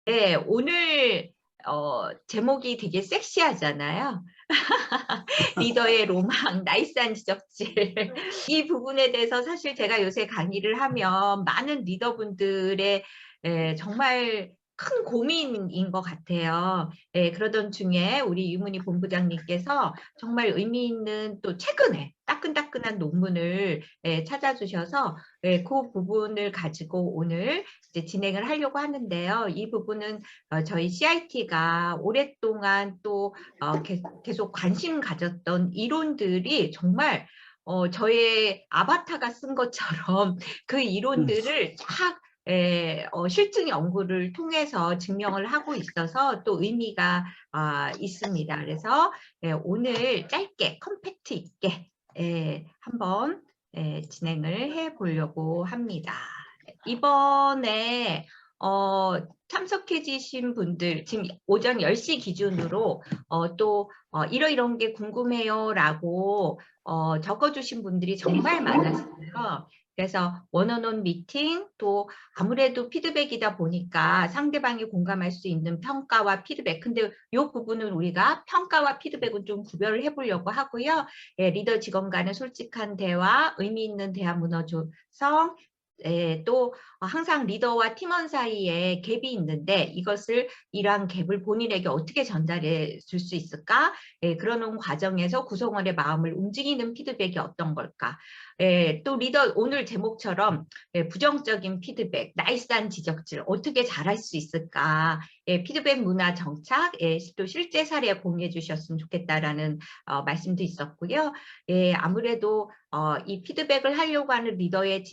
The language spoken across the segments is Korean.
네, 오늘 제목이 되게 섹시하잖아요. 리더의 로망, 나이스한 지적질. 이 부분에 대해서 사실 제가 요새 강의를 하면 많은 리더분들의 정말 큰 고민인 것 같아요. 그러던 중에 우리 유문희 본부장님께서 정말 의미 있는 또 최근에 따끈따끈한 논문을 찾아주셔서 그 부분을 가지고 오늘 이제 진행을 하려고 하는데요. 이 부분은 저희 CIT가 오랫동안 또 계속 관심 가졌던 이론들이 정말 저의 아바타가 쓴 것처럼 그 음. 이론들을 쫙 실증 연구를 통해서 증명을 하고 있어서 또 의미가 있습니다. 그래서 오늘 짧게 컴팩트 있게 한번 진행을 해 보려고 합니다. 이번에 참석해 주신 분들 지금 오전 10시 기준으로 또 이러이런 게 궁금해요라고 적어주신 분들이 정말 많았어요. 그래서 원어원 미팅 또 아무래도 피드백이다 보니까 상대방이 공감할 수 있는 평가와 피드백. 근데 이 부분은 우리가 평가와 피드백은 좀 구별을 해보려고 하고요. 리더 직원 간의 솔직한 대화, 의미 있는 대화 문화 조성, 또 항상 리더와 팀원 사이에 갭이 있는데 이것을 이러한 갭을 본인에게 어떻게 전달해 줄 수 있을까? 그러는 과정에서 구성원의 마음을 움직이는 피드백이 어떤 걸까? 또 리더 오늘 제목처럼 부정적인 피드백, 나이스한 지적질 어떻게 잘할 수 있을까? 피드백 문화 정착, 또 실제 사례 공유해 주셨으면 좋겠다라는 말씀도 있었고요. 아무래도 이 피드백을 하려고 하는 리더의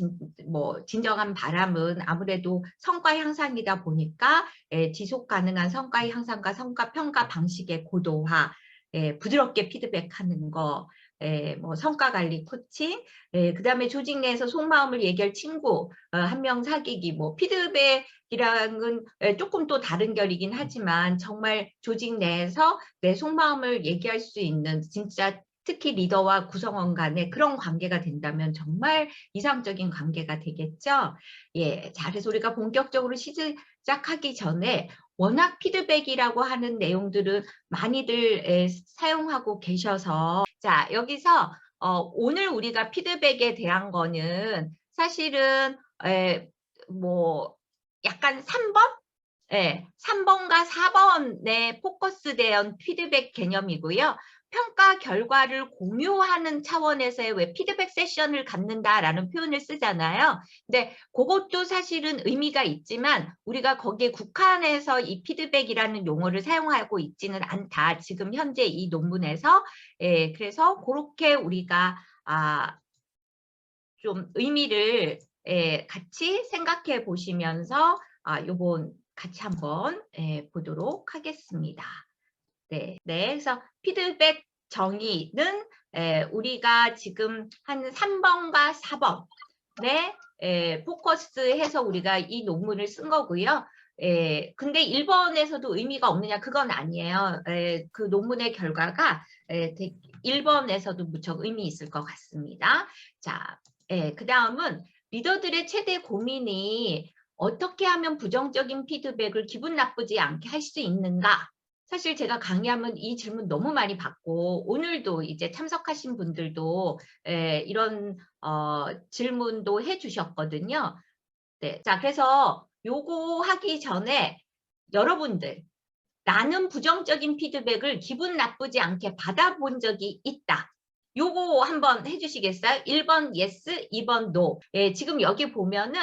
진정한 바람은 아무래도 성과 향상이다 보니까 지속 가능한 성과 향상과 성과 평가 방식의 고도화, 부드럽게 피드백하는 거, 뭐 성과 관리 코칭, 그다음에 조직 내에서 속마음을 얘기할 친구 한 명 사귀기, 뭐 피드백이랑은 조금 또 다른 결이긴 하지만 정말 조직 내에서 내 속마음을 얘기할 수 있는 진짜 특히 리더와 구성원 간의 그런 관계가 된다면 정말 이상적인 관계가 되겠죠. 자, 그래서 우리가 본격적으로 시작하기 전에 워낙 피드백이라고 하는 내용들은 많이들 사용하고 계셔서 자, 여기서 오늘 우리가 피드백에 대한 거는 사실은 뭐 약간 3번? 3번과 4번에 포커스된 피드백 개념이고요. 평가 결과를 공유하는 차원에서의 왜 피드백 세션을 갖는다라는 표현을 쓰잖아요. 근데 그것도 사실은 의미가 있지만 우리가 거기에 국한해서 이 피드백이라는 용어를 사용하고 있지는 않다. 지금 현재 이 논문에서 그래서 그렇게 우리가 좀 의미를 같이 생각해 보시면서 요번 같이 한번 보도록 하겠습니다. 네, 그래서 피드백 정의는 우리가 지금 한 3번과 4번에 포커스해서 우리가 이 논문을 쓴 거고요. 근데 1번에서도 의미가 없느냐 그건 아니에요. 그 논문의 결과가 1번에서도 무척 의미 있을 것 같습니다. 자, 그 다음은 리더들의 최대 고민이 어떻게 하면 부정적인 피드백을 기분 나쁘지 않게 할 수 있는가? 사실 제가 강의하면 이 질문 너무 많이 받고 오늘도 이제 참석하신 분들도 이런 질문도 해주셨거든요. 네, 자 그래서 요거 하기 전에 여러분들 나는 부정적인 피드백을 기분 나쁘지 않게 받아본 적이 있다. 요거 한번 해주시겠어요? 1번 yes, 2번 no. 지금 여기 보면은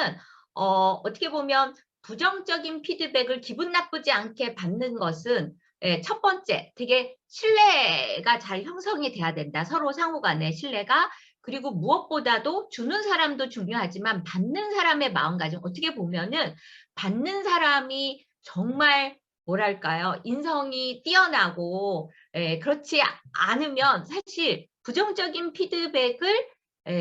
어떻게 보면 부정적인 피드백을 기분 나쁘지 않게 받는 것은 첫 번째, 되게 신뢰가 잘 형성이 돼야 된다. 서로 상호 간의 신뢰가. 그리고 무엇보다도 주는 사람도 중요하지만 받는 사람의 마음가짐. 어떻게 보면은 받는 사람이 정말 뭐랄까요? 인성이 뛰어나고 그렇지 않으면 사실 부정적인 피드백을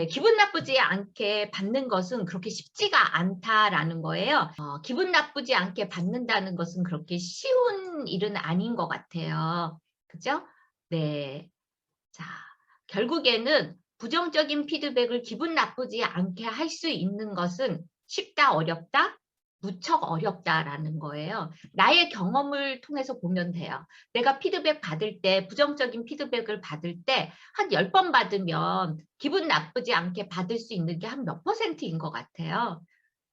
기분 나쁘지 않게 받는 것은 그렇게 쉽지가 않다라는 거예요. 기분 나쁘지 않게 받는다는 것은 그렇게 쉬운 일은 아닌 것 같아요. 그죠? 네. 자, 결국에는 부정적인 피드백을 기분 나쁘지 않게 할 수 있는 것은 쉽다, 어렵다? 무척 어렵다라는 거예요. 나의 경험을 통해서 보면 돼요. 내가 피드백 받을 때, 부정적인 피드백을 받을 때 한 10번 받으면 기분 나쁘지 않게 받을 수 있는 게 한 몇 퍼센트인 것 같아요.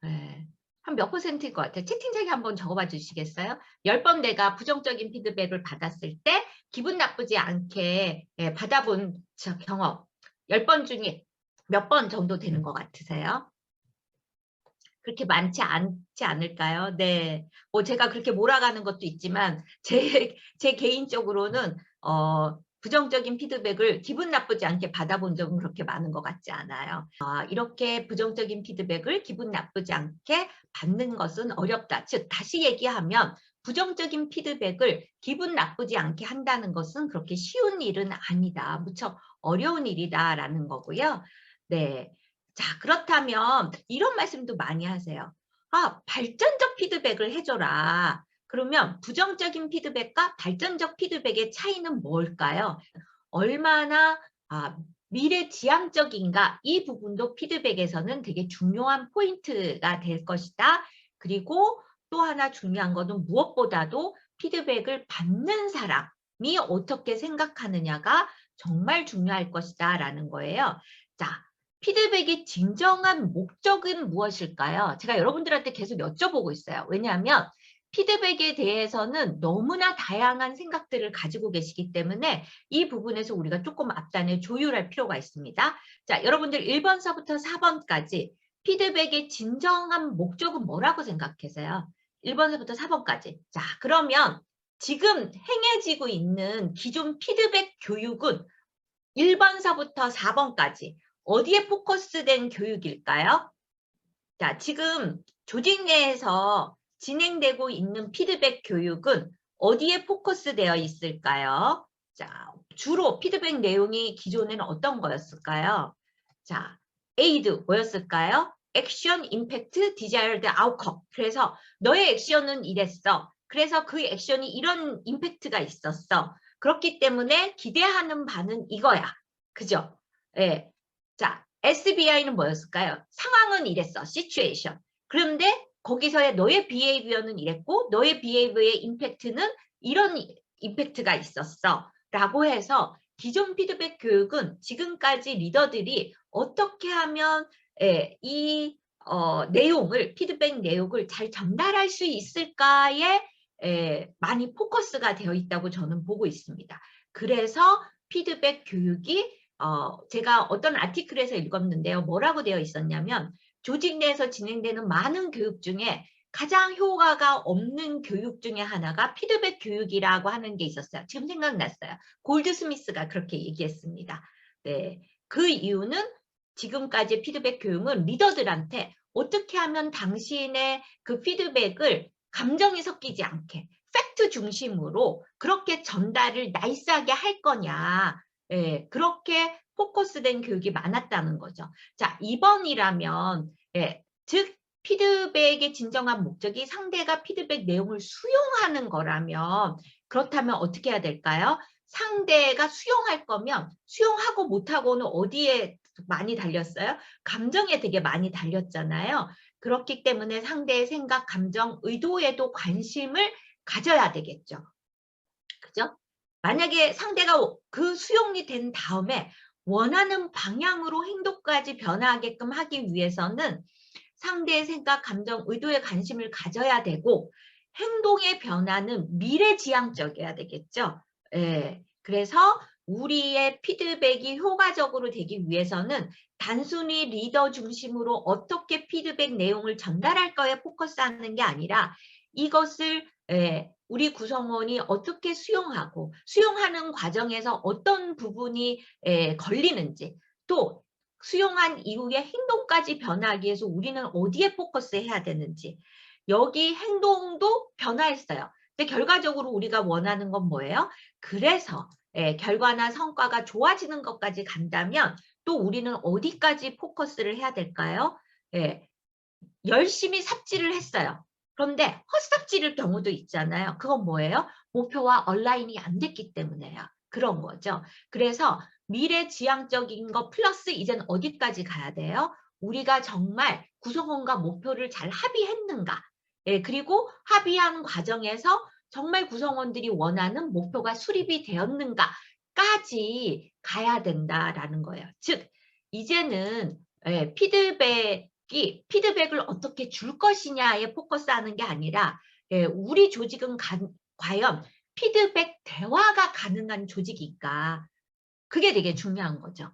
네. 한 몇 퍼센트일 것 같아요. 채팅창에 한번 적어봐 주시겠어요? 10번 내가 부정적인 피드백을 받았을 때 기분 나쁘지 않게 받아본 경험 10번 중에 몇 번 정도 되는 것 같으세요? 그렇게 많지 않지 않을까요? 네. 뭐 제가 그렇게 몰아가는 것도 있지만 제 개인적으로는 부정적인 피드백을 기분 나쁘지 않게 받아본 적은 그렇게 많은 것 같지 않아요. 이렇게 부정적인 피드백을 기분 나쁘지 않게 받는 것은 어렵다. 즉 다시 얘기하면 부정적인 피드백을 기분 나쁘지 않게 한다는 것은 그렇게 쉬운 일은 아니다. 무척 어려운 일이다라는 거고요. 네. 자, 그렇다면 이런 말씀도 많이 하세요. 발전적 피드백을 해줘라. 그러면 부정적인 피드백과 발전적 피드백의 차이는 뭘까요? 얼마나 미래지향적인가, 이 부분도 피드백에서는 되게 중요한 포인트가 될 것이다. 그리고 또 하나 중요한 것은 무엇보다도 피드백을 받는 사람이 어떻게 생각하느냐가 정말 중요할 것이다 라는 거예요. 자, 피드백의 진정한 목적은 무엇일까요? 제가 여러분들한테 계속 여쭤보고 있어요. 왜냐하면 피드백에 대해서는 너무나 다양한 생각들을 가지고 계시기 때문에 이 부분에서 우리가 조금 앞단에 조율할 필요가 있습니다. 자, 여러분들 1번서부터 4번까지 피드백의 진정한 목적은 뭐라고 생각하세요? 1번서부터 4번까지. 자, 그러면 지금 행해지고 있는 기존 피드백 교육은 1번서부터 4번까지 어디에 포커스된 교육일까요? 자, 지금 조직 내에서 진행되고 있는 피드백 교육은 어디에 포커스되어 있을까요? 자, 주로 피드백 내용이 기존에는 어떤 거였을까요? 자, 에이드 뭐였을까요? 액션, 임팩트, 디자이어드 아웃컴. 그래서 너의 액션은 이랬어. 그래서 그 액션이 이런 임팩트가 있었어. 그렇기 때문에 기대하는 바는 이거야. 그죠? 예. 자, SBI는 뭐였을까요? 상황은 이랬어. 시츄에이션. 그런데 거기서의 너의 비헤이비어는 이랬고 너의 비헤이비어의 임팩트는 이런 임팩트가 있었어. 라고 해서 기존 피드백 교육은 지금까지 리더들이 어떻게 하면 이 내용을 피드백 내용을 잘 전달할 수 있을까에 많이 포커스가 되어 있다고 저는 보고 있습니다. 그래서 피드백 교육이 제가 어떤 아티클에서 읽었는데요. 뭐라고 되어 있었냐면 조직 내에서 진행되는 많은 교육 중에 가장 효과가 없는 교육 중에 하나가 피드백 교육이라고 하는 게 있었어요. 지금 생각났어요. 골드스미스가 그렇게 얘기했습니다. 네, 그 이유는 지금까지 피드백 교육은 리더들한테 어떻게 하면 당신의 그 피드백을 감정이 섞이지 않게 팩트 중심으로 그렇게 전달을 나이스하게 할 거냐. 예, 그렇게 포커스된 교육이 많았다는 거죠. 자, 2번이라면 즉 피드백의 진정한 목적이 상대가 피드백 내용을 수용하는 거라면 그렇다면 어떻게 해야 될까요? 상대가 수용할 거면 수용하고 못하고는 어디에 많이 달렸어요? 감정에 되게 많이 달렸잖아요. 그렇기 때문에 상대의 생각, 감정, 의도에도 관심을 가져야 되겠죠. 그죠? 만약에 상대가 그 수용이 된 다음에 원하는 방향으로 행동까지 변화하게끔 하기 위해서는 상대의 생각, 감정, 의도에 관심을 가져야 되고 행동의 변화는 미래지향적이어야 되겠죠. 예. 그래서 우리의 피드백이 효과적으로 되기 위해서는 단순히 리더 중심으로 어떻게 피드백 내용을 전달할 거에 포커스하는 게 아니라 이것을 우리 구성원이 어떻게 수용하고 수용하는 과정에서 어떤 부분이 걸리는지 또 수용한 이후에 행동까지 변화하기 위해서 우리는 어디에 포커스해야 되는지 여기 행동도 변화했어요. 근데 결과적으로 우리가 원하는 건 뭐예요? 그래서 결과나 성과가 좋아지는 것까지 간다면 또 우리는 어디까지 포커스를 해야 될까요? 열심히 삽질을 했어요. 그런데 헛삽질일 경우도 있잖아요. 그건 뭐예요? 목표와 얼라인이 안 됐기 때문에요. 그런 거죠. 그래서 미래지향적인 거 플러스 이젠 어디까지 가야 돼요? 우리가 정말 구성원과 목표를 잘 합의했는가? 그리고 합의한 과정에서 정말 구성원들이 원하는 목표가 수립이 되었는가까지 가야 된다라는 거예요. 즉 이제는 피드백을 어떻게 줄 것이냐에 포커스하는 게 아니라 우리 조직은 과연 피드백 대화가 가능한 조직일까? 그게 되게 중요한 거죠.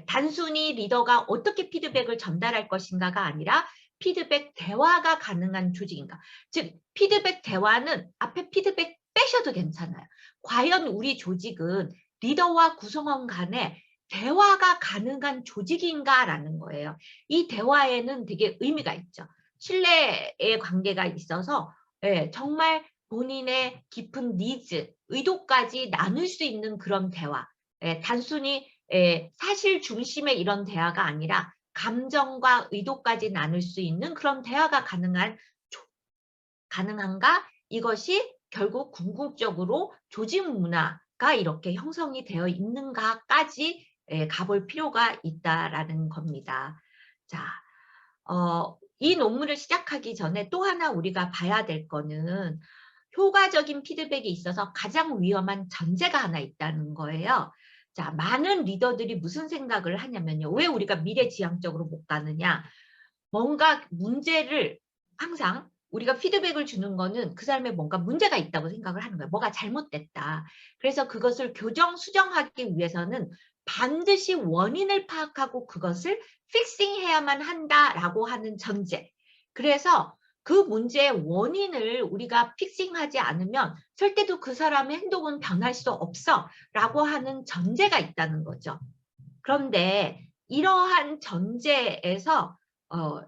단순히 리더가 어떻게 피드백을 전달할 것인가가 아니라 피드백 대화가 가능한 조직인가. 즉 피드백 대화는 앞에 피드백 빼셔도 괜찮아요. 과연 우리 조직은 리더와 구성원 간에 대화가 가능한 조직인가라는 거예요. 이 대화에는 되게 의미가 있죠. 신뢰의 관계가 있어서 정말 본인의 깊은 니즈, 의도까지 나눌 수 있는 그런 대화. 단순히 사실 중심의 이런 대화가 아니라 감정과 의도까지 나눌 수 있는 그런 대화가 가능한가? 이것이 결국 궁극적으로 조직 문화가 이렇게 형성이 되어 있는가까지 가볼 필요가 있다라는 겁니다. 자, 이 논문을 시작하기 전에 또 하나 우리가 봐야 될 거는 효과적인 피드백에 있어서 가장 위험한 전제가 하나 있다는 거예요. 자, 많은 리더들이 무슨 생각을 하냐면요. 왜 우리가 미래지향적으로 못 가느냐. 뭔가 문제를 항상 우리가 피드백을 주는 거는 그 사람의 뭔가 문제가 있다고 생각을 하는 거예요. 뭐가 잘못됐다. 그래서 그것을 교정, 수정하기 위해서는 반드시 원인을 파악하고 그것을 픽싱해야만 한다라고 하는 전제. 그래서 그 문제의 원인을 우리가 픽싱하지 않으면 절대도 그 사람의 행동은 변할 수 없어 라고 하는 전제가 있다는 거죠. 그런데 이러한 전제에서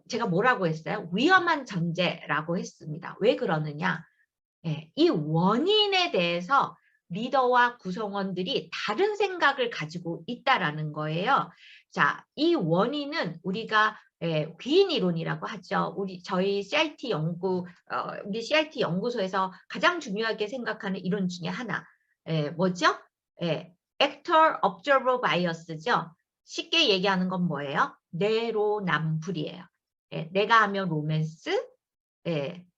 제가 뭐라고 했어요? 위험한 전제라고 했습니다. 왜 그러느냐? 이 원인에 대해서 리더와 구성원들이 다른 생각을 가지고 있다라는 거예요. 자, 이 원인은 우리가 귀인 이론이라고 하죠. 저희 CIT 우리 CIT 연구소에서 가장 중요하게 생각하는 이론 중에 하나. 뭐죠? Actor Observer Bias죠. 쉽게 얘기하는 건 뭐예요? 내로남불이에요. 내가 하면 로맨스,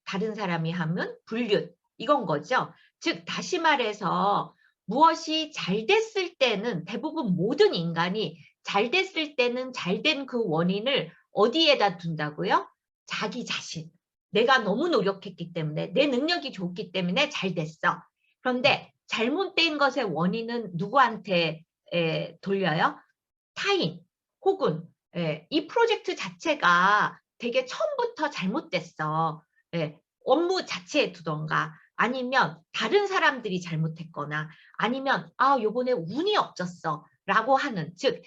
다른 사람이 하면 불륜. 이건 거죠. 즉 다시 말해서 무엇이 잘 됐을 때는 대부분 모든 인간이 잘 됐을 때는 잘된 그 원인을 어디에다 둔다고요? 자기 자신. 내가 너무 노력했기 때문에 내 능력이 좋기 때문에 잘 됐어. 그런데 잘못된 것의 원인은 누구한테 돌려요? 타인 혹은 이 프로젝트 자체가 되게 처음부터 잘못됐어. 업무 자체에 두던가 아니면 다른 사람들이 잘못했거나 아니면 요번에 운이 없었어 라고 하는 즉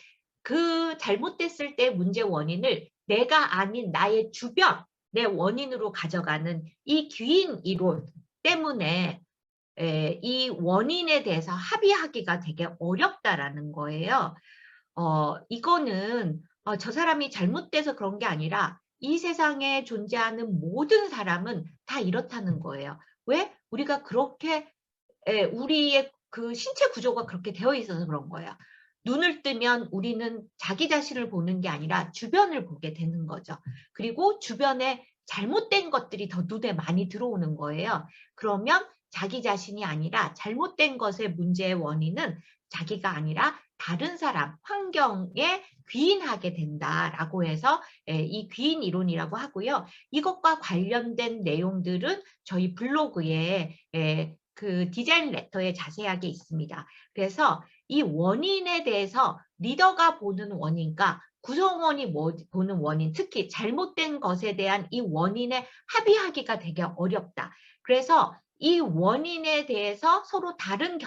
그 잘못됐을 때 문제 원인을 내가 아닌 나의 주변 내 원인으로 가져가는 이 귀인 이론 때문에 이 원인에 대해서 합의하기가 되게 어렵다라는 거예요. 이거는 저 사람이 잘못돼서 그런 게 아니라 이 세상에 존재하는 모든 사람은 다 이렇다는 거예요. 왜? 우리가 그렇게 우리의 그 신체 구조가 그렇게 되어 있어서 그런 거예요. 눈을 뜨면 우리는 자기 자신을 보는 게 아니라 주변을 보게 되는 거죠. 그리고 주변에 잘못된 것들이 더 눈에 많이 들어오는 거예요. 그러면 자기 자신이 아니라 잘못된 것의 문제의 원인은 자기가 아니라 다른 사람, 환경에 귀인하게 된다라고 해서 이 귀인 이론이라고 하고요. 이것과 관련된 내용들은 저희 블로그에 그 디자인 레터에 자세하게 있습니다. 그래서 이 원인에 대해서 리더가 보는 원인과 구성원이 보는 원인, 특히 잘못된 것에 대한 이 원인에 합의하기가 되게 어렵다. 그래서 이 원인에 대해서 서로 다른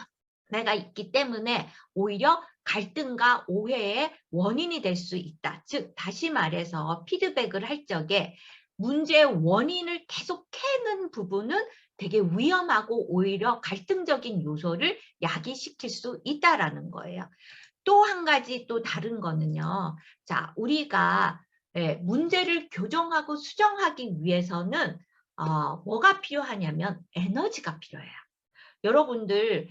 견해가 있기 때문에 오히려 갈등과 오해의 원인이 될 수 있다. 즉 다시 말해서 피드백을 할 적에 문제의 원인을 계속 캐는 부분은 되게 위험하고 오히려 갈등적인 요소를 야기시킬 수 있다라는 거예요. 또 한 가지 또 다른 거는요. 자, 우리가 문제를 교정하고 수정하기 위해서는 뭐가 필요하냐면 에너지가 필요해요. 여러분들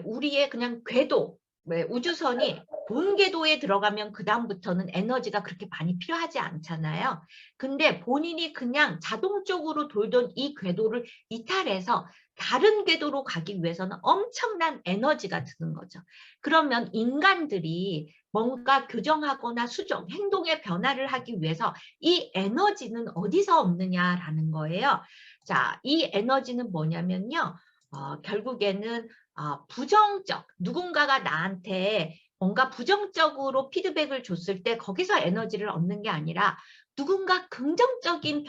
우리의 그냥 궤도 우주선이 본궤도에 들어가면 그다음부터는 에너지가 그렇게 많이 필요하지 않잖아요. 근데 본인이 그냥 자동적으로 돌던 이 궤도를 이탈해서 다른 궤도로 가기 위해서는 엄청난 에너지가 드는 거죠. 그러면 인간들이 뭔가 교정하거나 수정, 행동의 변화를 하기 위해서 이 에너지는 어디서 얻느냐라는 거예요. 자, 이 에너지는 뭐냐면요. 결국에는 부정적, 누군가가 나한테 뭔가 부정적으로 피드백을 줬을 때 거기서 에너지를 얻는 게 아니라 누군가 긍정적인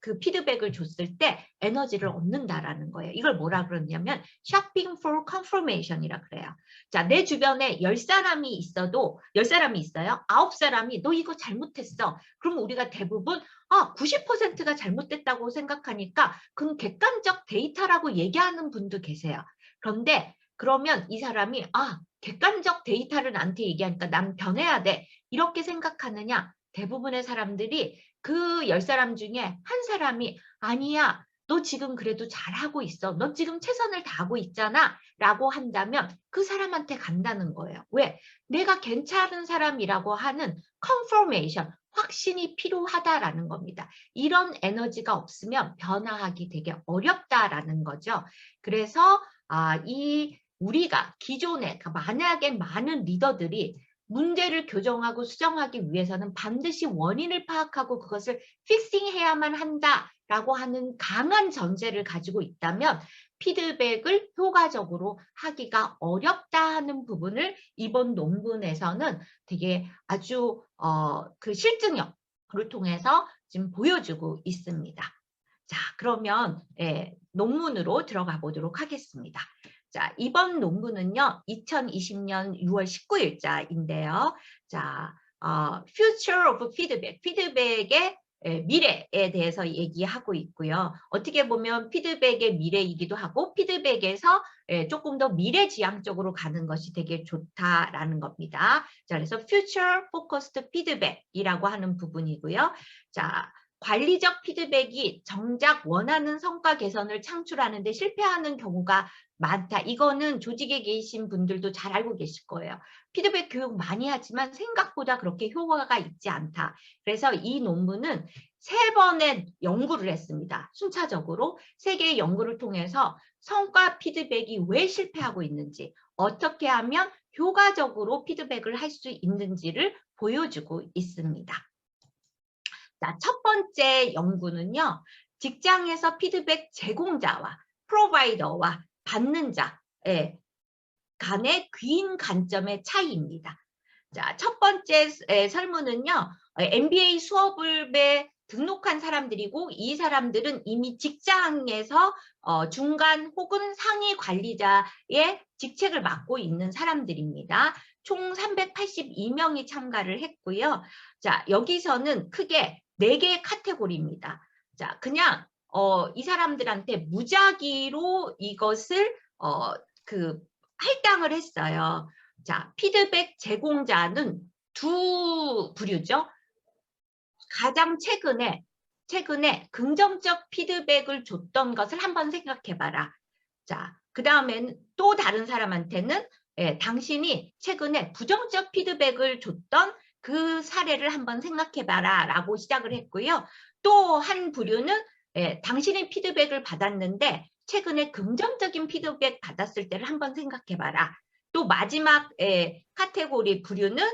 그 피드백을 줬을 때 에너지를 얻는다라는 거예요. 이걸 뭐라 그러냐면 shopping for confirmation이라 그래요. 자, 내 주변에 10사람이 있어도 10사람이 있어요. 9사람이 너 이거 잘못했어. 그럼 우리가 대부분 90%가 잘못됐다고 생각하니까 그건 객관적 데이터라고 얘기하는 분도 계세요. 그런데 그러면 이 사람이 객관적 데이터를 나한테 얘기하니까 난 변해야 돼. 이렇게 생각하느냐? 대부분의 사람들이 그 10사람 중에 한 사람이 아니야. 너 지금 그래도 잘하고 있어. 너 지금 최선을 다하고 있잖아. 라고 한다면 그 사람한테 간다는 거예요. 왜? 내가 괜찮은 사람이라고 하는 confirmation, 확신이 필요하다라는 겁니다. 이런 에너지가 없으면 변화하기 되게 어렵다라는 거죠. 그래서 우리가 기존에 만약에 많은 리더들이 문제를 교정하고 수정하기 위해서는 반드시 원인을 파악하고 그것을 픽싱해야만 한다라고 하는 강한 전제를 가지고 있다면 피드백을 효과적으로 하기가 어렵다 하는 부분을 이번 논문에서는 되게 아주 그 실증력을 통해서 지금 보여주고 있습니다. 자, 그러면 논문으로 들어가 보도록 하겠습니다. 자, 이번 논문은요, 2020년 6월 19일자인데요. 자, Future of Feedback, 피드백의 미래에 대해서 얘기하고 있고요. 어떻게 보면 피드백의 미래이기도 하고 피드백에서 조금 더 미래지향적으로 가는 것이 되게 좋다라는 겁니다. 자, 그래서 Future Focused Feedback이라고 하는 부분이고요. 자, 관리적 피드백이 정작 원하는 성과 개선을 창출하는 데 실패하는 경우가 많다. 이거는 조직에 계신 분들도 잘 알고 계실 거예요. 피드백 교육 많이 하지만 생각보다 그렇게 효과가 있지 않다. 그래서 이 논문은 3번의 연구를 했습니다. 순차적으로 3개의 연구를 통해서 성과 피드백이 왜 실패하고 있는지, 어떻게 하면 효과적으로 피드백을 할 수 있는지를 보여주고 있습니다. 자, 첫 번째 연구는요. 직장에서 피드백 제공자와 프로바이더와 받는 자의 간의 귀인 관점의 차이입니다. 자, 첫 번째 설문은요. MBA 수업을 등록한 사람들이고 이 사람들은 이미 직장에서 중간 혹은 상위 관리자의 직책을 맡고 있는 사람들입니다. 총 382명이 참가를 했고요. 자, 여기서는 크게 4개의 카테고리입니다. 자, 그냥 이 사람들한테 무작위로 이것을 할당을 했어요. 자, 피드백 제공자는 2 부류죠. 가장 최근에 긍정적 피드백을 줬던 것을 한번 생각해봐라. 자, 그 다음에는 또 다른 사람한테는 당신이 최근에 부정적 피드백을 줬던 그 사례를 한번 생각해봐라 라고 시작을 했고요. 또 한 부류는 당신이 피드백을 받았는데 최근에 긍정적인 피드백 받았을 때를 한번 생각해봐라. 또 마지막 카테고리 부류는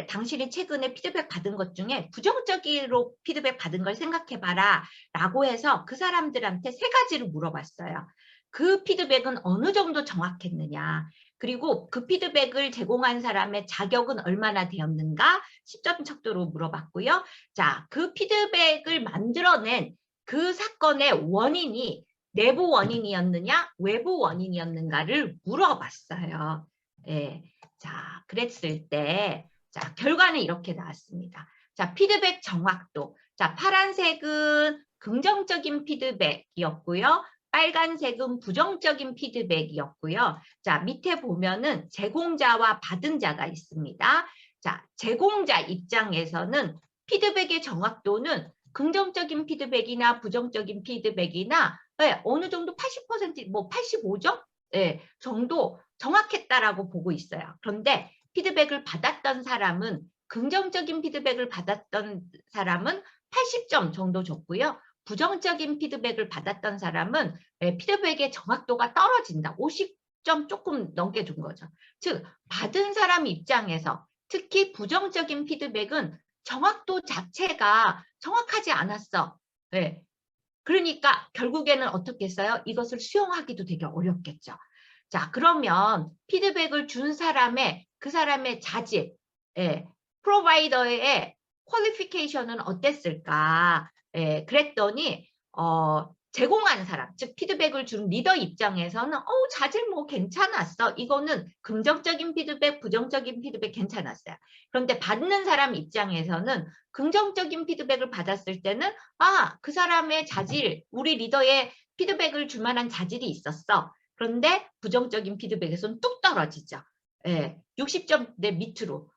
당신이 최근에 피드백 받은 것 중에 부정적으로 피드백 받은 걸 생각해봐라 라고 해서 그 사람들한테 3가지를 물어봤어요. 그 피드백은 어느 정도 정확했느냐, 그리고 그 피드백을 제공한 사람의 자격은 얼마나 되었는가 10점 척도로 물어봤고요. 자, 그 피드백을 만들어낸 그 사건의 원인이 내부 원인이었느냐 외부 원인이었는가를 물어봤어요. 자, 그랬을 때 자, 결과는 이렇게 나왔습니다. 자, 피드백 정확도. 자, 파란색은 긍정적인 피드백이었고요. 빨간색은 부정적인 피드백이었고요. 자, 밑에 보면은 제공자와 받은 자가 있습니다. 자, 제공자 입장에서는 피드백의 정확도는 긍정적인 피드백이나 부정적인 피드백이나 어느 정도 80%, 뭐 85점? 정도 정확했다라고 보고 있어요. 그런데 피드백을 받았던 사람은 긍정적인 피드백을 받았던 사람은 80점 정도 줬고요. 부정적인 피드백을 받았던 사람은 피드백의 정확도가 떨어진다. 50점 조금 넘게 준 거죠. 즉 받은 사람 입장에서 특히 부정적인 피드백은 정확도 자체가 정확하지 않았어. 네. 그러니까 결국에는 어떻게 했어요? 이것을 수용하기도 되게 어렵겠죠. 자, 그러면 피드백을 준 사람의 그 사람의 자질, 프로바이더의 퀄리피케이션은 어땠을까? 그랬더니 제공한 사람, 즉 피드백을 준 리더 입장에서는 자질 뭐 괜찮았어. 이거는 긍정적인 피드백, 부정적인 피드백 괜찮았어요. 그런데 받는 사람 입장에서는 긍정적인 피드백을 받았을 때는 그 사람의 자질, 우리 리더의 피드백을 줄 만한 자질이 있었어. 그런데 부정적인 피드백에서는 뚝 떨어지죠. 60점대 밑으로.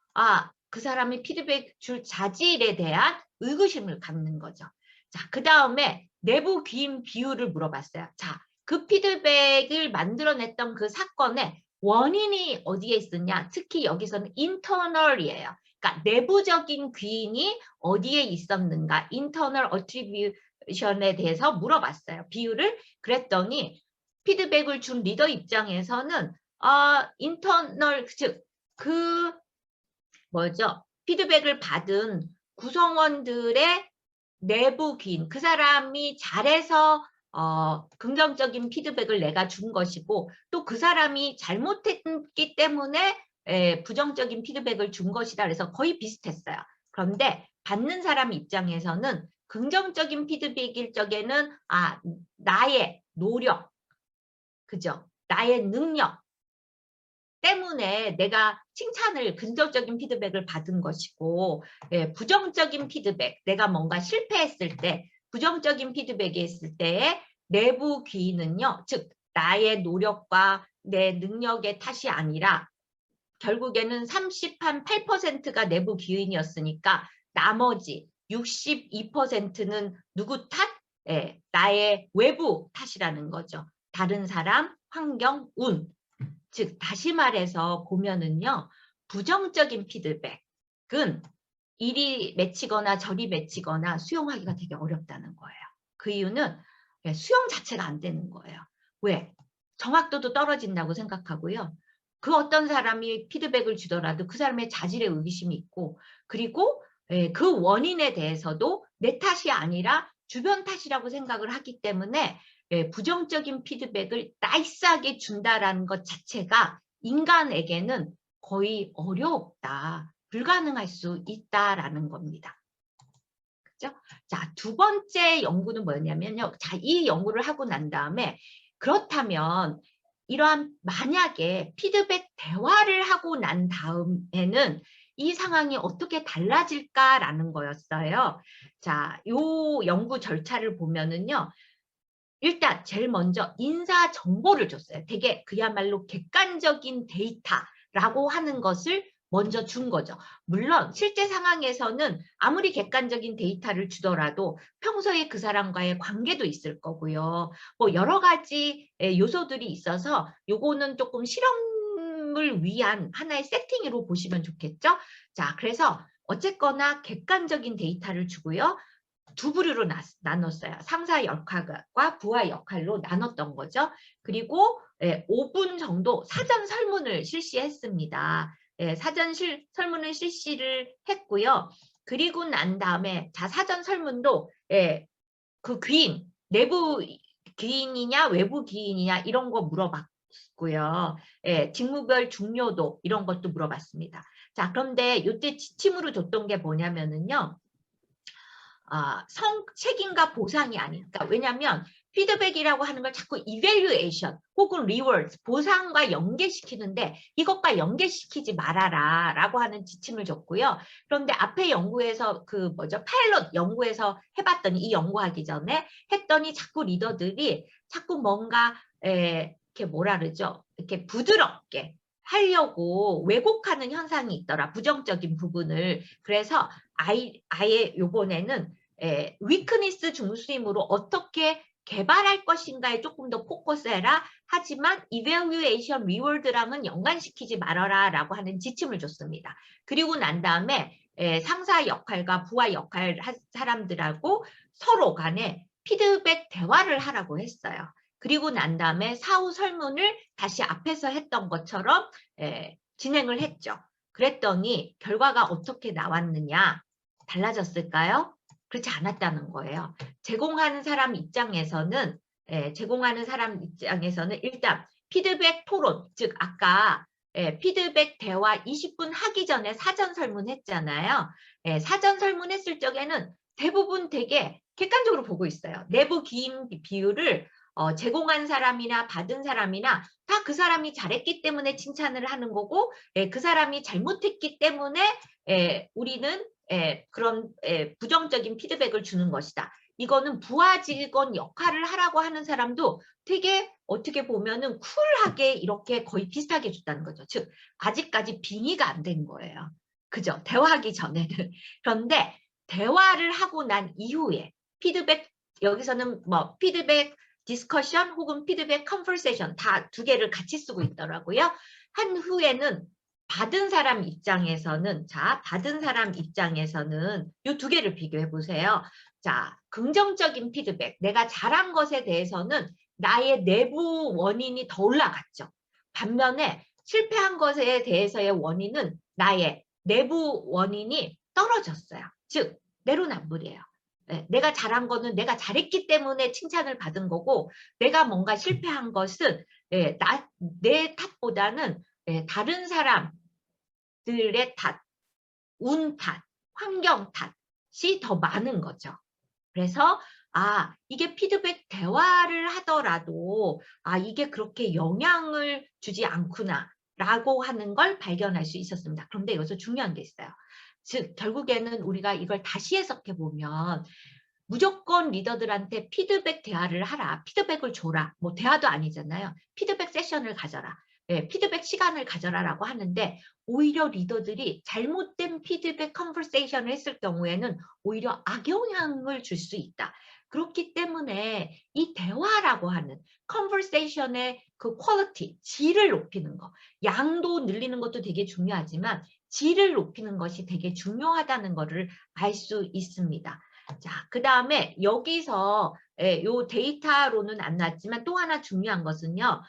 그 사람이 피드백 줄 자질에 대한 의구심을 갖는 거죠. 자, 그 다음에 내부 귀임 비율을 물어봤어요. 자, 그 피드백을 만들어냈던 그 사건의 원인이 어디에 있었냐? 특히 여기서는 internal이에요. 그러니까 내부적인 귀인이 어디에 있었는가? internal attribution에 대해서 물어봤어요. 비율을. 그랬더니 피드백을 준 리더 입장에서는 internal, 즉 피드백을 받은 구성원들의 내부 귀인, 그 사람이 잘해서 긍정적인 피드백을 내가 준 것이고 또 그 사람이 잘못했기 때문에 부정적인 피드백을 준 것이다. 그래서 거의 비슷했어요. 그런데 받는 사람 입장에서는 긍정적인 피드백일 적에는 나의 노력, 그죠? 나의 능력 때문에 내가 칭찬을, 긍정적인 피드백을 받은 것이고, 부정적인 피드백, 내가 뭔가 실패했을 때, 부정적인 피드백이 있을 때의 내부 귀인은요, 즉 나의 노력과 내 능력의 탓이 아니라 결국에는 38%가 내부 귀인이었으니까 나머지 62%는 누구 탓? 나의 외부 탓이라는 거죠. 다른 사람, 환경, 운. 즉 다시 말해서 보면은요, 부정적인 피드백은 이리 맺히거나 저리 맺히거나 수용하기가 되게 어렵다는 거예요. 그 이유는 수용 자체가 안 되는 거예요. 왜? 정확도도 떨어진다고 생각하고요. 그 어떤 사람이 피드백을 주더라도 그 사람의 자질에 의구심이 있고, 그리고 그 원인에 대해서도 내 탓이 아니라 주변 탓이라고 생각을 하기 때문에 부정적인 피드백을 나이스하게 준다라는 것 자체가 인간에게는 거의 어렵다, 불가능할 수 있다라는 겁니다. 그죠? 자, 두 번째 연구는 뭐였냐면요. 자, 이 연구를 하고 난 다음에 그렇다면 이러한 만약에 피드백 대화를 하고 난 다음에는 이 상황이 어떻게 달라질까라는 거였어요. 자, 요 연구 절차를 보면은요. 일단 제일 먼저 인사 정보를 줬어요. 되게 그야말로 객관적인 데이터라고 하는 것을 먼저 준 거죠. 물론 실제 상황에서는 아무리 객관적인 데이터를 주더라도 평소에 그 사람과의 관계도 있을 거고요. 뭐 여러 가지 요소들이 있어서 요거는 조금 실험을 위한 하나의 세팅으로 보시면 좋겠죠. 자, 그래서 어쨌거나 객관적인 데이터를 주고요. 두 부류로 나눴어요. 상사 역할과 부하 역할로 나눴던 거죠. 그리고 5분 정도 사전 설문을 실시했습니다. 사전 설문을 실시를 했고요. 그리고 난 다음에 사전 설문도 그 귀인, 내부 귀인이냐 외부 귀인이냐 이런 거 물어봤고요. 직무별 중요도 이런 것도 물어봤습니다. 자, 그런데 이때 지침으로 줬던 게 뭐냐면은요. 책임과 보상이 아닐까. 왜냐하면 피드백이라고 하는 걸 자꾸 evaluation 혹은 rewards, 보상과 연계시키는데 이것과 연계시키지 말아라 라고 하는 지침을 줬고요. 그런데 앞에 연구에서 파일럿 연구에서 해봤더니 이 연구하기 전에 했더니 자꾸 리더들이 자꾸 뭔가 이렇게 뭐라 그러죠? 이렇게 부드럽게 하려고 왜곡하는 현상이 있더라. 부정적인 부분을. 그래서 아예 요번에는 위크니스 중심으로 어떻게 개발할 것인가에 조금 더 포커스해라. 하지만 evaluation reward랑은 연관시키지 말아라 라고 하는 지침을 줬습니다. 그리고 난 다음에 상사 역할과 부하 역할 사람들하고 서로 간에 피드백 대화를 하라고 했어요. 그리고 난 다음에 사후 설문을 다시 앞에서 했던 것처럼 진행을 했죠. 그랬더니 결과가 어떻게 나왔느냐? 달라졌을까요? 그렇지 않았다는 거예요. 제공하는 사람 입장에서는 일단 피드백 토론, 즉 아까 피드백 대화 20분 하기 전에 사전 설문했잖아요. 사전 설문했을 적에는 대부분 되게 객관적으로 보고 있어요. 내부 기임 비율을 제공한 사람이나 받은 사람이나 다 그 사람이 잘했기 때문에 칭찬을 하는 거고 그 사람이 잘못했기 때문에 우리는 그런 부정적인 피드백을 주는 것이다. 이거는 부하 직원 역할을 하라고 하는 사람도 되게 어떻게 보면은 쿨하게 이렇게 거의 비슷하게 줬다는 거죠. 즉 아직까지 빙의가 안 된 거예요. 그죠? 대화하기 전에는. 그런데 대화를 하고 난 이후에 피드백 여기서는 뭐 피드백 디스커션 혹은 피드백 컨버세이션 다 두 개를 같이 쓰고 있더라고요. 한 후에는 받은 사람 입장에서는 이 두 개를 비교해 보세요. 자, 긍정적인 피드백, 내가 잘한 것에 대해서는 나의 내부 원인이 더 올라갔죠. 반면에 실패한 것에 대해서의 원인은 나의 내부 원인이 떨어졌어요. 즉, 내로남불이에요. 내가 잘한 거는 내가 잘했기 때문에 칭찬을 받은 거고 내가 뭔가 실패한 것은 내 탓보다는 다른 사람들의 탓, 운 탓, 환경 탓이 더 많은 거죠. 그래서 이게 피드백 대화를 하더라도 이게 그렇게 영향을 주지 않구나 라고 하는 걸 발견할 수 있었습니다. 그런데 여기서 중요한 게 있어요. 즉 결국에는 우리가 이걸 다시 해석해 보면 무조건 리더들한테 피드백 대화를 하라. 피드백을 줘라. 뭐 대화도 아니잖아요. 피드백 세션을 가져라. 피드백 시간을 가져라라고 하는데 오히려 리더들이 잘못된 피드백 컨버세이션을 했을 경우에는 오히려 악영향을 줄 수 있다. 그렇기 때문에 이 대화라고 하는 컨버세이션의 그 퀄리티, 질을 높이는 거, 양도 늘리는 것도 되게 중요하지만 질을 높이는 것이 되게 중요하다는 것을 알 수 있습니다. 자, 그 다음에 여기서 요 데이터로는 안 나왔지만 또 하나 중요한 것은요.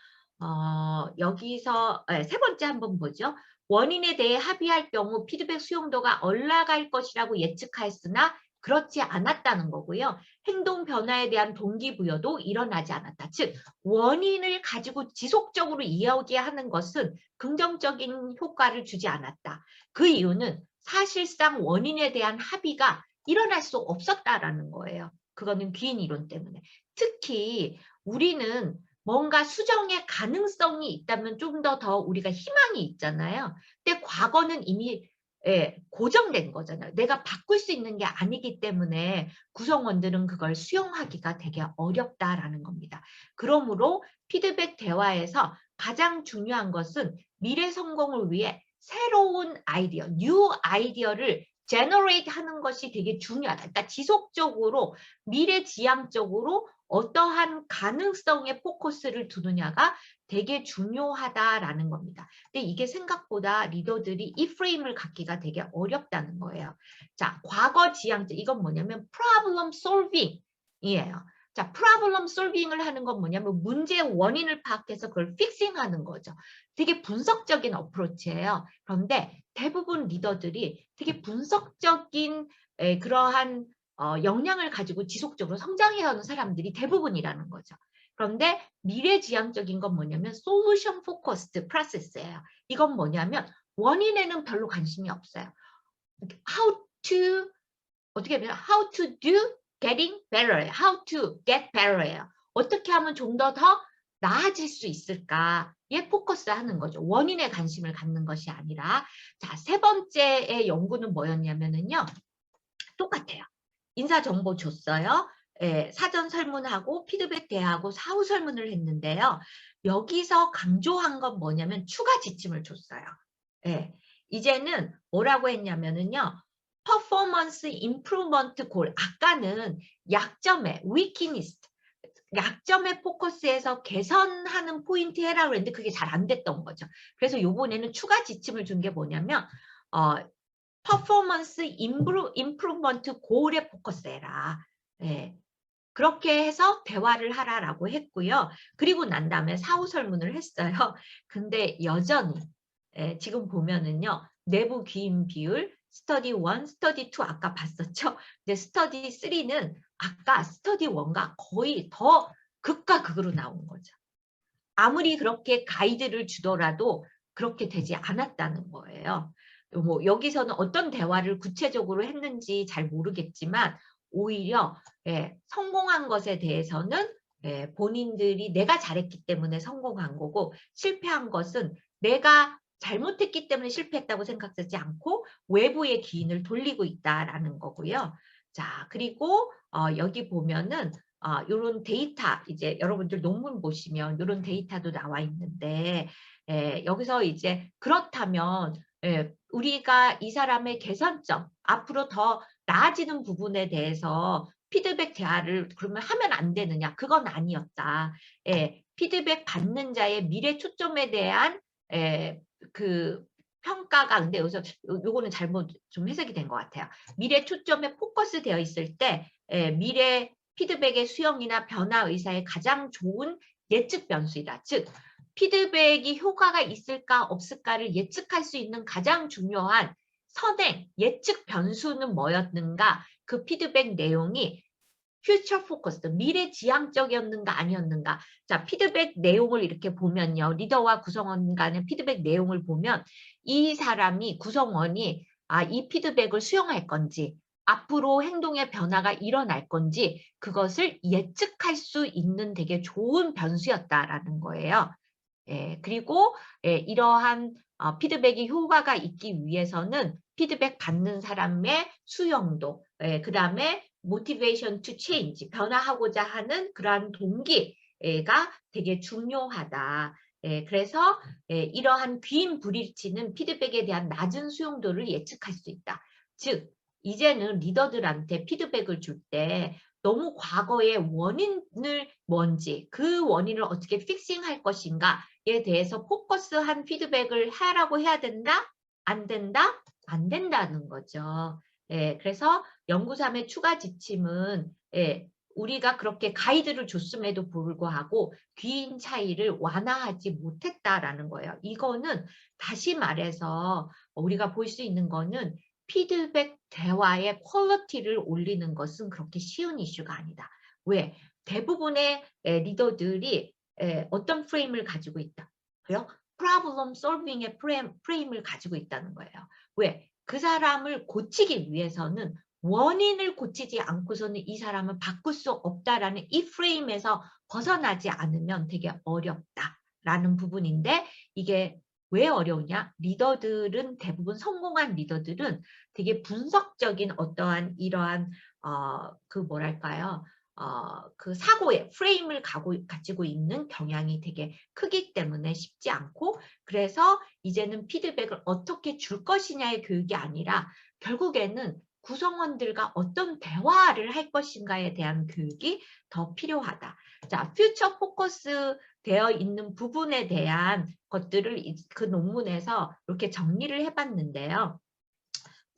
여기서 세 번째 한번 보죠. 원인에 대해 합의할 경우 피드백 수용도가 올라갈 것이라고 예측하였으나 그렇지 않았다는 거고요. 행동 변화에 대한 동기부여도 일어나지 않았다. 즉 원인을 가지고 지속적으로 이야기하는 것은 긍정적인 효과를 주지 않았다. 그 이유는 사실상 원인에 대한 합의가 일어날 수 없었다라는 거예요. 그거는 귀인 이론 때문에. 특히 우리는 뭔가 수정의 가능성이 있다면 좀 더 우리가 희망이 있잖아요. 근데 과거는 이미 고정된 거잖아요. 내가 바꿀 수 있는 게 아니기 때문에 구성원들은 그걸 수용하기가 되게 어렵다라는 겁니다. 그러므로 피드백 대화에서 가장 중요한 것은 미래 성공을 위해 새로운 아이디어, 뉴 아이디어를 제너레이트 하는 것이 되게 중요하다. 그러니까 지속적으로 미래지향적으로 어떠한 가능성에 포커스를 두느냐가 되게 중요하다라는 겁니다. 근데 이게 생각보다 리더들이 이 프레임을 갖기가 되게 어렵다는 거예요. 자, 과거지향적 이건 뭐냐면 problem solving이에요. 자, problem solving을 하는 건 뭐냐면 문제의 원인을 파악해서 그걸 픽싱하는 거죠. 되게 분석적인 어프로치예요. 그런데 대부분 리더들이 되게 분석적인 그러한 역량을 가지고 지속적으로 성장해오는 사람들이 대부분이라는 거죠. 그런데 미래지향적인 건 뭐냐면 솔루션 포커스드 프로세스예요. 이건 뭐냐면 원인에는 별로 관심이 없어요. 어떻게 하면 how to do getting better, how to get better예요. 어떻게 하면 좀 더 나아질 수 있을까에 포커스하는 거죠. 원인에 관심을 갖는 것이 아니라. 자, 세 번째의 연구는 뭐였냐면요. 똑같아요. 인사정보 줬어요. 사전 설문하고 피드백 대하고 사후 설문을 했는데요. 여기서 강조한 건 뭐냐면 추가 지침을 줬어요. 이제는 뭐라고 했냐면요. 퍼포먼스 임프루먼트 골. 아까는 약점에 weakness, 약점에 포커스해서 개선하는 포인트 해라 그랬는데 그게 잘 안 됐던 거죠. 그래서 요번에는 추가 지침을 준 게 뭐냐면 퍼포먼스 임프루먼트 골에 포커스해라. 예. 그렇게 해서 대화를 하라라고 했고요. 그리고 난 다음에 사후 설문을 했어요. 근데 여전히 지금 보면은요. 내부 귀인 비율 스터디 1, 스터디 2 아까 봤었죠? 근데 스터디 3는 아까 스터디 1과 거의 더 극과 극으로 나온 거죠. 아무리 그렇게 가이드를 주더라도 그렇게 되지 않았다는 거예요. 뭐 여기서는 어떤 대화를 구체적으로 했는지 잘 모르겠지만 오히려 성공한 것에 대해서는 본인들이 내가 잘했기 때문에 성공한 거고 실패한 것은 내가 잘못했기 때문에 실패했다고 생각하지 않고 외부의 기인을 돌리고 있다라는 거고요. 자, 그리고 여기 보면은 이런 데이터 이제 여러분들 논문 보시면 이런 데이터도 나와 있는데 여기서 이제 그렇다면 우리가 이 사람의 개선점 앞으로 더 나아지는 부분에 대해서 피드백 대화를 그러면 하면 안 되느냐? 그건 아니었다. 피드백 받는 자의 미래 초점에 대한 그 평가가 근데 여기서 요거는 잘못 좀 해석이 된 것 같아요. 미래 초점에 포커스 되어 있을 때 미래 피드백의 수용이나 변화 의사의 가장 좋은 예측 변수이다. 즉 피드백이 효과가 있을까 없을까를 예측할 수 있는 가장 중요한 선행, 예측 변수는 뭐였는가? 그 피드백 내용이 퓨처 포커스, 미래 지향적이었는가 아니었는가. 자, 피드백 내용을 이렇게 보면요. 리더와 구성원 간의 피드백 내용을 보면 이 사람이 구성원이 이 피드백을 수용할 건지 앞으로 행동의 변화가 일어날 건지 그것을 예측할 수 있는 되게 좋은 변수였다라는 거예요. 그리고 이러한 피드백이 효과가 있기 위해서는 피드백 받는 사람의 수용도, 그 다음에 motivation to change, 변화하고자 하는 그러한 동기가 되게 중요하다. 그래서 이러한 귀인 불일치는 피드백에 대한 낮은 수용도를 예측할 수 있다. 즉, 이제는 리더들한테 피드백을 줄 때 너무 과거의 원인을 뭔지, 그 원인을 어떻게 픽싱할 것인가에 대해서 포커스한 피드백을 하라고 해야 된다? 안 된다? 안 된다는 거죠. 그래서 연구3의 추가 지침은 우리가 그렇게 가이드를 줬음에도 불구하고 귀인 차이를 완화하지 못했다라는 거예요. 이거는 다시 말해서 우리가 볼 수 있는 거는 피드백 대화의 퀄리티를 올리는 것은 그렇게 쉬운 이슈가 아니다. 왜? 대부분의 리더들이 어떤 프레임을 가지고 있다. 그래요? problem solving의 프레임을 가지고 있다는 거예요. 왜? 그 사람을 고치기 위해서는 원인을 고치지 않고서는 이 사람은 바꿀 수 없다라는 이 프레임에서 벗어나지 않으면 되게 어렵다라는 부분인데 이게 왜 어려우냐? 리더들은 대부분 성공한 리더들은 되게 분석적인 어떠한 이러한 그 뭐랄까요? 그 사고의 프레임을 가지고 있는 경향이 되게 크기 때문에 쉽지 않고 그래서 이제는 피드백을 어떻게 줄 것이냐의 교육이 아니라 결국에는 구성원들과 어떤 대화를 할 것인가에 대한 교육이 더 필요하다. 자, 퓨처 포커스 되어 있는 부분에 대한 것들을 그 논문에서 이렇게 정리를 해봤는데요.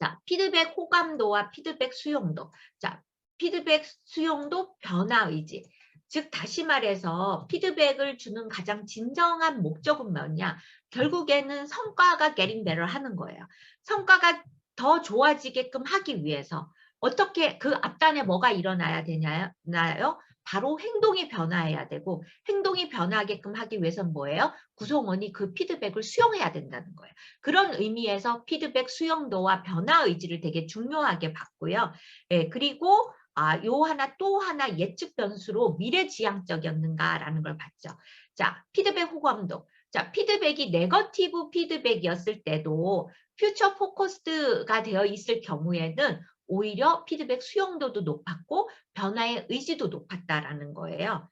자, 피드백 호감도와 피드백 수용도. 자, 피드백 수용도 변화 의지. 즉 다시 말해서 피드백을 주는 가장 진정한 목적은 뭐냐? 결국에는 성과가 getting better 하는 거예요. 성과가 더 좋아지게끔 하기 위해서 어떻게 그 앞단에 뭐가 일어나야 되나요? 바로 행동이 변화해야 되고 행동이 변화하게끔 하기 위해서는 뭐예요? 구성원이 그 피드백을 수용해야 된다는 거예요. 그런 의미에서 피드백 수용도와 변화 의지를 되게 중요하게 봤고요. 그리고 요 하나 또 하나 예측 변수로 미래지향적이었는가라는 걸 봤죠. 자, 피드백 호감도. 자, 피드백이 네거티브 피드백이었을 때도 퓨처 포커스드가 되어 있을 경우에는 오히려 피드백 수용도도 높았고 변화의 의지도 높았다라는 거예요.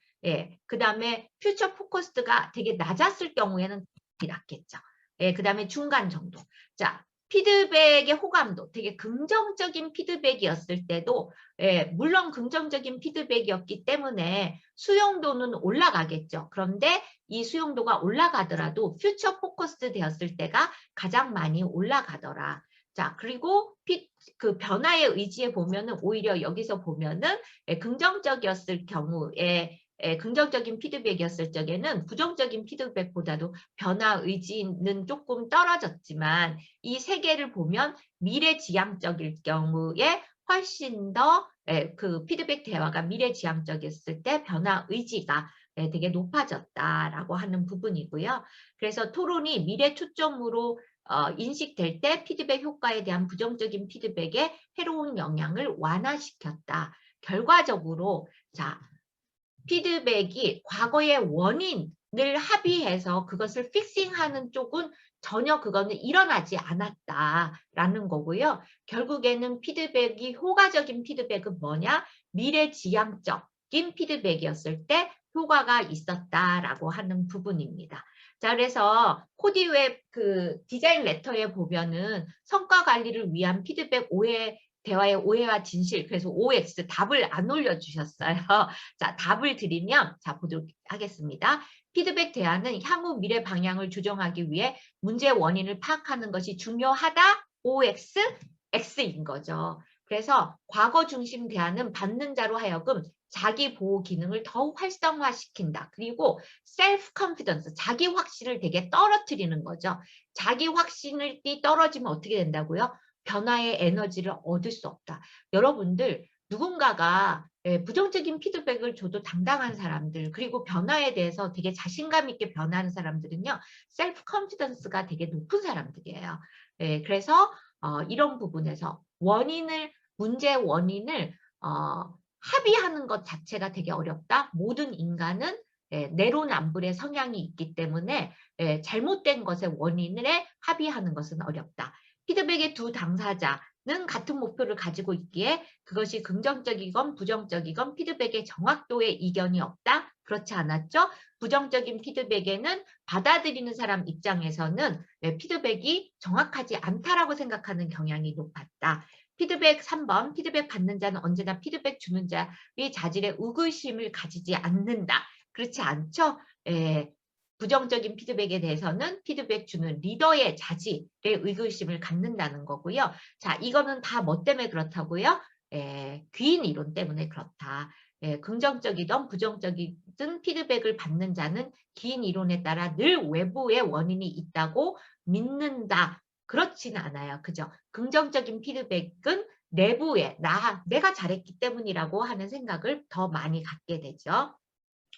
그 다음에 퓨처 포커스드가 되게 낮았을 경우에는 낮겠죠. 그 다음에 중간 정도. 자, 피드백의 호감도 되게 긍정적인 피드백이었을 때도 물론 긍정적인 피드백이었기 때문에 수용도는 올라가겠죠. 그런데 이 수용도가 올라가더라도 퓨처 포커스 되었을 때가 가장 많이 올라가더라. 자, 그리고 그 변화의 의지에 보면은 오히려 여기서 보면은 긍정적이었을 경우에 긍정적인 피드백이었을 적에는 부정적인 피드백보다도 변화 의지는 조금 떨어졌지만 이 세 개를 보면 미래지향적일 경우에 훨씬 더 그 피드백 대화가 미래지향적이었을 때 변화 의지가 되게 높아졌다라고 하는 부분이고요. 그래서 토론이 미래 초점으로 인식될 때 피드백 효과에 대한 부정적인 피드백에 해로운 영향을 완화시켰다. 결과적으로 자, 피드백이 과거의 원인을 합의해서 그것을 픽싱하는 쪽은 전혀 그거는 일어나지 않았다라는 거고요. 결국에는 피드백이 효과적인 피드백은 뭐냐? 미래지향적인 피드백이었을 때 효과가 있었다라고 하는 부분입니다. 자, 그래서 코디웹 그 디자인 레터에 보면은 성과 관리를 위한 피드백 오해 대화의 오해와 진실, 그래서 OX 답을 안 올려주셨어요. 자, 답을 드리면, 자, 보도록 하겠습니다. 피드백 대화는 향후 미래 방향을 조정하기 위해 문제의 원인을 파악하는 것이 중요하다. OX, X인 거죠. 그래서 과거 중심 대화는 받는 자로 하여금 자기 보호 기능을 더욱 활성화시킨다. 그리고 셀프 컨피던스, 자기 확신을 되게 떨어뜨리는 거죠. 자기 확신이 떨어지면 어떻게 된다고요? 변화의 에너지를 얻을 수 없다. 여러분들 누군가가 부정적인 피드백을 줘도 당당한 사람들, 그리고 변화에 대해서 되게 자신감 있게 변하는 사람들은요, 셀프 컨피던스가 되게 높은 사람들이에요. 그래서 이런 부분에서 문제의 원인을 합의하는 것 자체가 되게 어렵다. 모든 인간은 내로남불의 성향이 있기 때문에 잘못된 것의 원인을 합의하는 것은 어렵다. 피드백의 두 당사자는 같은 목표를 가지고 있기에 그것이 긍정적이건 부정적이건 피드백의 정확도에 이견이 없다. 그렇지 않았죠? 부정적인 피드백에는 받아들이는 사람 입장에서는 피드백이 정확하지 않다라고 생각하는 경향이 높았다. 피드백 3번, 피드백 받는 자는 언제나 피드백 주는 자의 자질에 의구심을 가지지 않는다. 그렇지 않죠? 부정적인 피드백에 대해서는 피드백 주는 리더의 자질에 의구심을 갖는다는 거고요. 자, 이거는 다 뭐 때문에 그렇다고요? 귀인 이론 때문에 그렇다. 긍정적이든 부정적이든 피드백을 받는 자는 귀인 이론에 따라 늘 외부의 원인이 있다고 믿는다. 그렇지는 않아요. 그죠? 긍정적인 피드백은 내부에 내가 잘했기 때문이라고 하는 생각을 더 많이 갖게 되죠.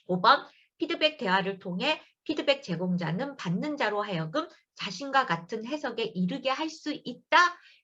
5번 피드백 대화를 통해 피드백 제공자는 받는 자로 하여금 자신과 같은 해석에 이르게 할 수 있다.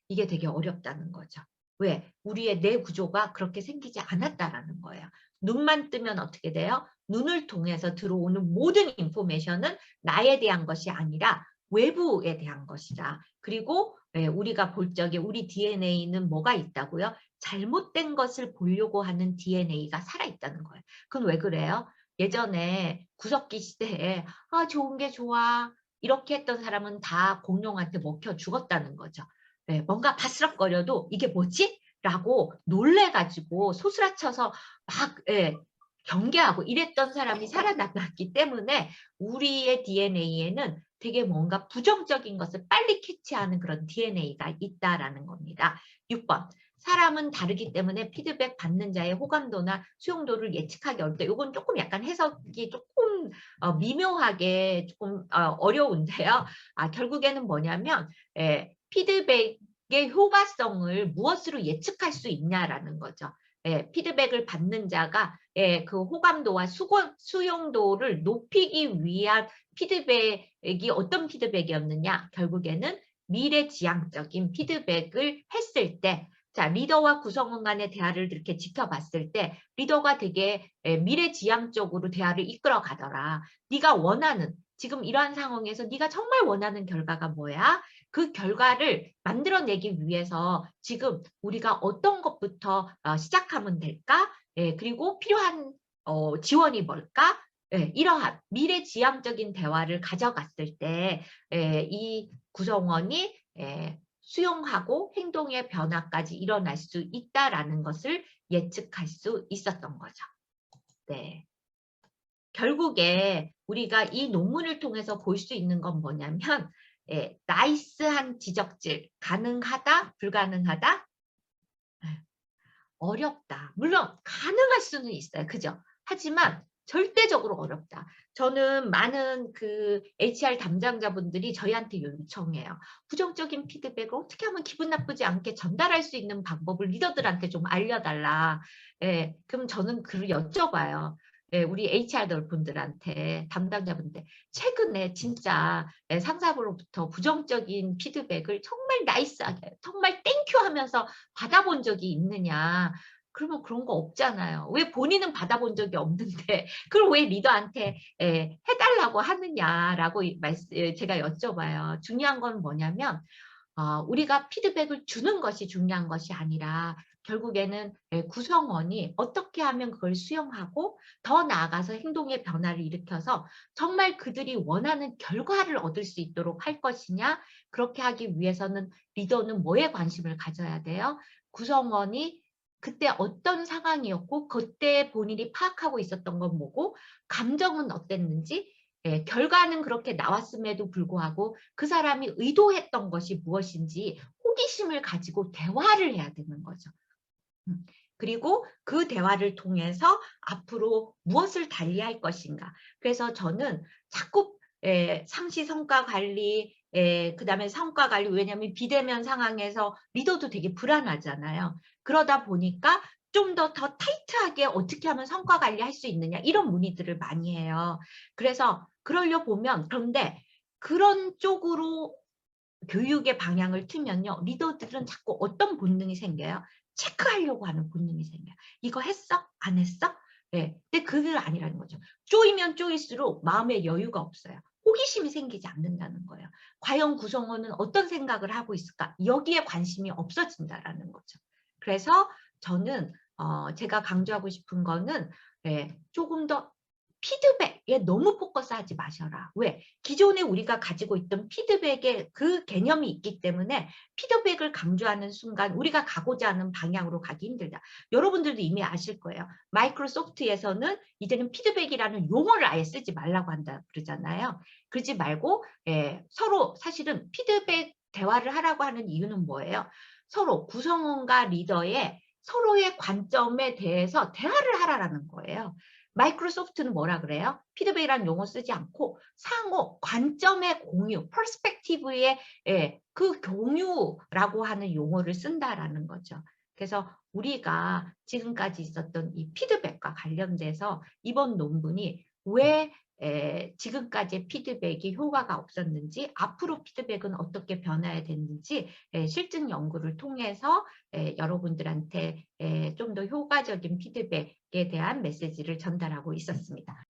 이게 되게 어렵다는 거죠. 왜? 우리의 뇌 구조가 그렇게 생기지 않았다라는 거예요. 눈만 뜨면 어떻게 돼요? 눈을 통해서 들어오는 모든 인포메이션은 나에 대한 것이 아니라 외부에 대한 것이다. 그리고 우리가 볼 적에 우리 DNA는 뭐가 있다고요? 잘못된 것을 보려고 하는 DNA가 살아있다는 거예요. 그건 왜 그래요? 예전에 구석기 시대에 좋은 게 좋아 이렇게 했던 사람은 다 공룡한테 먹혀 죽었다는 거죠. 뭔가 바스락거려도 이게 뭐지? 라고 놀래가지고 소스라쳐서 막 경계하고 이랬던 사람이 살아남았기 때문에 우리의 DNA에는 되게 뭔가 부정적인 것을 빨리 캐치하는 그런 DNA가 있다라는 겁니다. 6번. 사람은 다르기 때문에 피드백 받는 자의 호감도나 수용도를 예측하기 어렵다. 이건 조금 약간 해석이 조금 미묘하게 조금 어려운데요. 결국에는 뭐냐면 피드백의 효과성을 무엇으로 예측할 수 있냐라는 거죠. 피드백을 받는 자가 그 호감도와 수용도를 높이기 위한 피드백이 어떤 피드백이었느냐? 결국에는 미래지향적인 피드백을 했을 때 자, 리더와 구성원 간의 대화를 이렇게 지켜봤을 때 리더가 되게 미래지향적으로 대화를 이끌어 가더라. 네가 원하는 지금 이러한 상황에서 네가 정말 원하는 결과가 뭐야? 그 결과를 만들어내기 위해서 지금 우리가 어떤 것부터 시작하면 될까? 그리고 필요한 지원이 뭘까? 이러한 미래지향적인 대화를 가져갔을 때 이 구성원이 수용하고 행동의 변화까지 일어날 수 있다라는 것을 예측할 수 있었던 거죠. 네. 결국에 우리가 이 논문을 통해서 볼 수 있는 건 뭐냐면 나이스한 지적질, 가능하다, 불가능하다, 어렵다. 물론 가능할 수는 있어요. 그죠? 하지만 절대적으로 어렵다. 저는 많은 그 HR 담당자분들이 저희한테 요청해요. 부정적인 피드백을 어떻게 하면 기분 나쁘지 않게 전달할 수 있는 방법을 리더들한테 좀 알려달라. 그럼 저는 그를 여쭤봐요. 우리 HR 분들한테 담당자분들 최근에 진짜 상사로부터 부정적인 피드백을 정말 나이스하게 정말 땡큐 하면서 받아본 적이 있느냐. 그러면 그런 거 없잖아요. 왜 본인은 받아본 적이 없는데 그걸 왜 리더한테 해달라고 하느냐라고 제가 여쭤봐요. 중요한 건 뭐냐면 우리가 피드백을 주는 것이 중요한 것이 아니라 결국에는 구성원이 어떻게 하면 그걸 수용하고 더 나아가서 행동의 변화를 일으켜서 정말 그들이 원하는 결과를 얻을 수 있도록 할 것이냐. 그렇게 하기 위해서는 리더는 뭐에 관심을 가져야 돼요? 구성원이 그때 어떤 상황이었고 그때 본인이 파악하고 있었던 건 뭐고 감정은 어땠는지 결과는 그렇게 나왔음에도 불구하고 그 사람이 의도했던 것이 무엇인지 호기심을 가지고 대화를 해야 되는 거죠. 그리고 그 대화를 통해서 앞으로 무엇을 달리할 것인가. 그래서 저는 자꾸 상시 성과 관리, 그다음에 성과 관리, 왜냐하면 비대면 상황에서 리더도 되게 불안하잖아요. 그러다 보니까 좀 더 타이트하게 어떻게 하면 성과 관리할 수 있느냐 이런 문의들을 많이 해요. 그래서 그러려 보면 그런데 그런 쪽으로 교육의 방향을 틀면요. 리더들은 자꾸 어떤 본능이 생겨요? 체크하려고 하는 본능이 생겨요. 이거 했어? 안 했어? 네. 근데 그게 아니라는 거죠. 쪼이면 쪼일수록 마음의 여유가 없어요. 호기심이 생기지 않는다는 거예요. 과연 구성원은 어떤 생각을 하고 있을까? 여기에 관심이 없어진다라는 거죠. 그래서 저는 제가 강조하고 싶은 거는 조금 더 피드백에 너무 포커스하지 마셔라. 왜? 기존에 우리가 가지고 있던 피드백의 그 개념이 있기 때문에 피드백을 강조하는 순간 우리가 가고자 하는 방향으로 가기 힘들다. 여러분들도 이미 아실 거예요. 마이크로소프트에서는 이제는 피드백이라는 용어를 아예 쓰지 말라고 한다 그러잖아요. 그러지 말고 서로 사실은 피드백 대화를 하라고 하는 이유는 뭐예요? 서로 구성원과 리더의 서로의 관점에 대해서 대화를 하라는 거예요. 마이크로소프트는 뭐라 그래요? 피드백이라는 용어 쓰지 않고 상호 관점의 공유, 퍼스펙티브의 그 공유라고 하는 용어를 쓴다라는 거죠. 그래서 우리가 지금까지 있었던 이 피드백과 관련돼서 이번 논문이 왜 지금까지의 피드백이 효과가 없었는지 앞으로 피드백은 어떻게 변화해야 됐는지 실증 연구를 통해서 여러분들한테 좀 더 효과적인 피드백에 대한 메시지를 전달하고 있었습니다.